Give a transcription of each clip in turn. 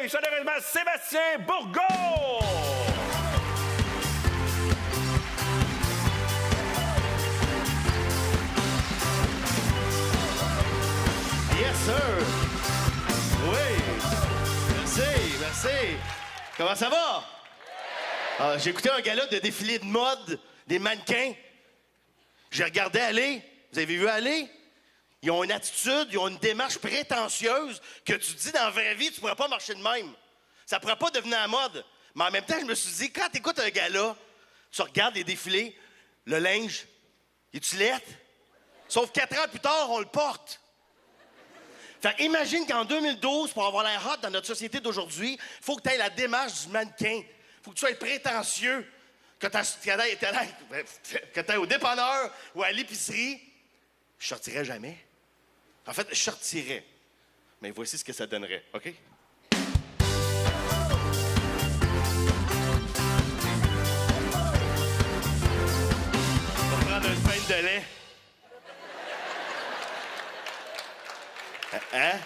accueille chaleureusement Sébastien Bourgault! Yes, sir! Oui! Merci! Comment ça va? J'ai écouté un gala de défilé de mode, des mannequins. J'ai regardé aller. Vous avez vu aller? Ils ont une attitude, ils ont une démarche prétentieuse que tu te dis dans la vraie vie, tu pourrais pas marcher de même. Ça pourrait pas devenir à mode. Mais en même temps, je me suis dit, quand tu écoutes un gala, tu regardes les défilés, le linge, est-tu laid? Sauf 4 ans plus tard, on le porte. Fait imagine qu'en 2012, pour avoir l'air hot dans notre société d'aujourd'hui, il faut que tu aies la démarche du mannequin. Il faut que tu sois prétentieux. Que tu ailles au dépanneur ou à l'épicerie, je sortirais jamais. En fait, je sortirais. Mais voici ce que ça donnerait, OK? On va prendre une pinte de lait. Hein?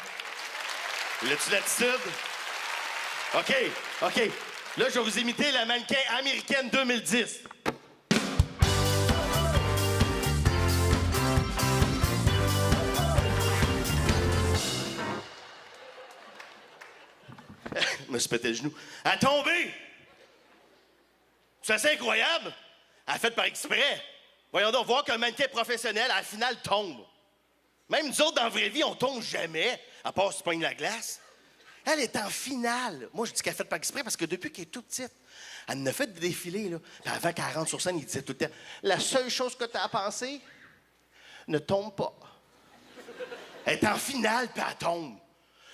L'as-tu l'attitude? OK. Là, je vais vous imiter la mannequin américaine 2010. Je me suis pété le genou. Elle a tombé! C'est assez incroyable. Elle a fait par exprès. Voyons donc, voir qu'un mannequin professionnel, à la finale, tombe. Même nous autres, dans la vraie vie, on tombe jamais, à part si tu pognes la glace. Elle est en finale. Moi, je dis qu'elle a fait par exprès parce que depuis qu'elle est toute petite, elle en a fait des défilés, là. Puis avant qu'elle rentre sur scène, il disait tout le temps, la seule chose que tu as à penser, ne tombe pas. Elle est en finale, puis elle tombe.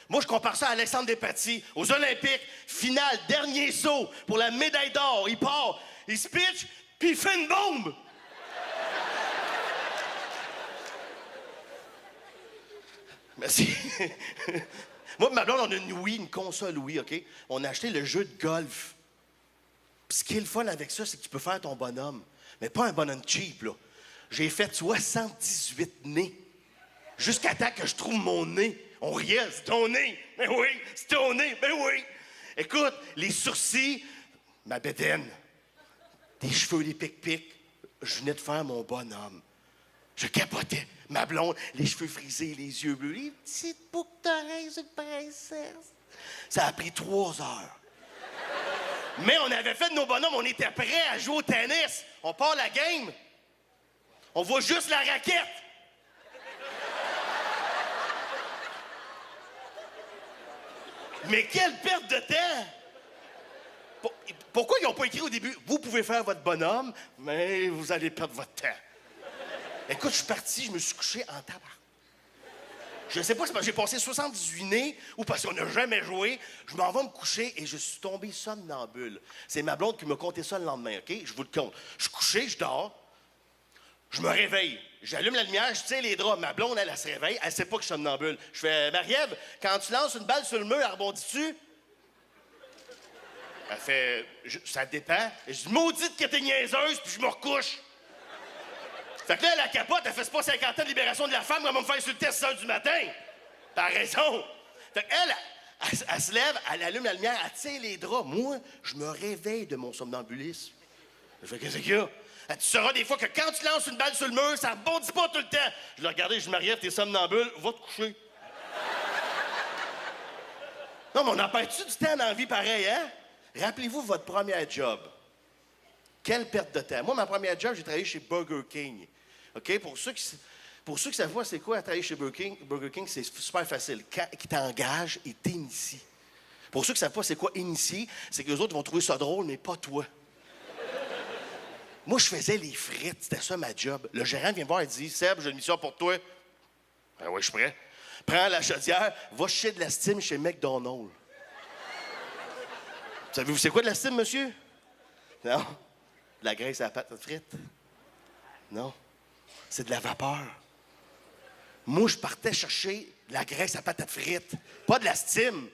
Moi, je compare ça à Alexandre Despatie, aux Olympiques, finale, dernier saut pour la médaille d'or. Il part, il se pitch, puis il fait une bombe. Merci. Moi et ma blonde, on a une Wii, une console Wii, OK? On a acheté le jeu de golf. Puis ce qui est le fun avec ça, c'est que tu peux faire ton bonhomme. Mais pas un bonhomme cheap, là. J'ai fait 78 nez. Jusqu'à temps que je trouve mon nez. On riait, c'est ton nez. Mais oui, c'est ton nez, mais oui. Écoute, les sourcils, ma bédaine, des cheveux, des pic-pics. Je venais de faire mon bonhomme. Je capotais. Ma blonde, les cheveux frisés, les yeux bleus, les petites boucles d'oreilles, une princesse. Ça a pris 3 heures. Mais on avait fait de nos bonhommes, on était prêts à jouer au tennis. On part la game. On voit juste la raquette. Mais quelle perte de temps! Pourquoi ils n'ont pas écrit au début « Vous pouvez faire votre bonhomme, mais vous allez perdre votre temps. » Écoute, je suis parti, je me suis couché en tabac. Je ne sais pas si j'ai passé 78 nez ou parce qu'on n'a jamais joué. Je m'en vais me coucher et je suis tombé somnambule. C'est ma blonde qui m'a conté ça le lendemain, OK? Je vous le compte. Je suis couché, je dors. Je me réveille. J'allume la lumière, je tire les draps. Ma blonde, elle se réveille. Elle sait pas que je suis somnambule. Je fais « Marie-Ève, quand tu lances une balle sur le mur, elle rebondit-tu? » Elle fait « Ça dépend. » Et je dis « Maudite que t'es niaiseuse, puis je me recouche. » Fait que là, la capote, elle fait c'est pas 50 ans de libération de la femme, elle va me faire insulter à 6 h du matin. T'as raison. Fait qu'elle, elle se lève, elle allume la lumière, elle tire les draps. Moi, je me réveille de mon somnambulisme. Je fais qu'est-ce qu'il y a? Elle, tu sauras des fois que quand tu lances une balle sur le mur, ça rebondit pas tout le temps. Je l'ai regardé, je dis Marie-Ève, t'es somnambule, va te coucher. Non, mais on en perd-tu du temps dans la vie pareil, hein? Rappelez-vous votre premier job. Quelle perte de temps. Moi, ma première job, j'ai travaillé chez Burger King. OK? Pour ceux qui savent pas c'est quoi travailler chez Burger King, c'est super facile. Quand ils t'engagent, ils t'initient. Pour ceux qui savent pas c'est quoi initier, c'est que les autres vont trouver ça drôle, mais pas toi. Moi, je faisais les frites. C'était ça ma job. Le gérant vient me voir et dit « Seb, j'ai une mission pour toi. » Ben oui, je suis prêt. Prends la chaudière, va chercher de la stime chez McDonald's. Savez-vous c'est quoi de la stime, monsieur? Non. De la graisse à la patate frite? Non. C'est de la vapeur. Moi, je partais chercher de la graisse à patate frite, pas de la stime.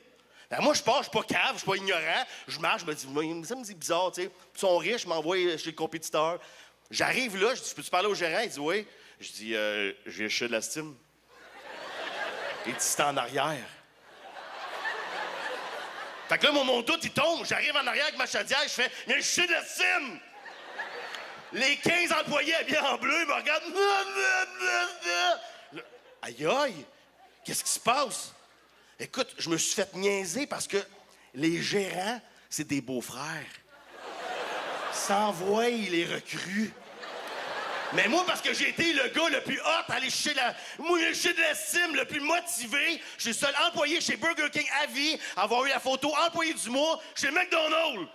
Ben, moi, je pars, je suis pas cave, je suis pas ignorant. Je marche, je me dis, ça me dit bizarre, tu sais. Ils sont riches, je m'envoie chez le compétiteur. J'arrive là, je dis, peux-tu parler au gérant? Il dit, oui. Je dis, j'ai cherché de la stime. Il dit, c'est en arrière. Fait que là, mon doute, il tombe. J'arrive en arrière avec ma chaudière, je fais « Il y a un chien de l'estime! » Les 15 employés habillés en bleu me regardent. Aïe, aïe! Qu'est-ce qui se passe? Écoute, je me suis fait niaiser parce que les gérants, c'est des beaux-frères. S'envoient les recrues. Mais moi, parce que j'ai été le gars le plus hot à aller chez de l'estime, le plus motivé, je suis le seul employé chez Burger King à vie à avoir eu la photo employé du mois chez McDonald's.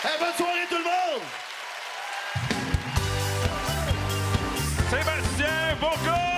Hey, bonne soirée tout le monde! Sébastien Bourgault!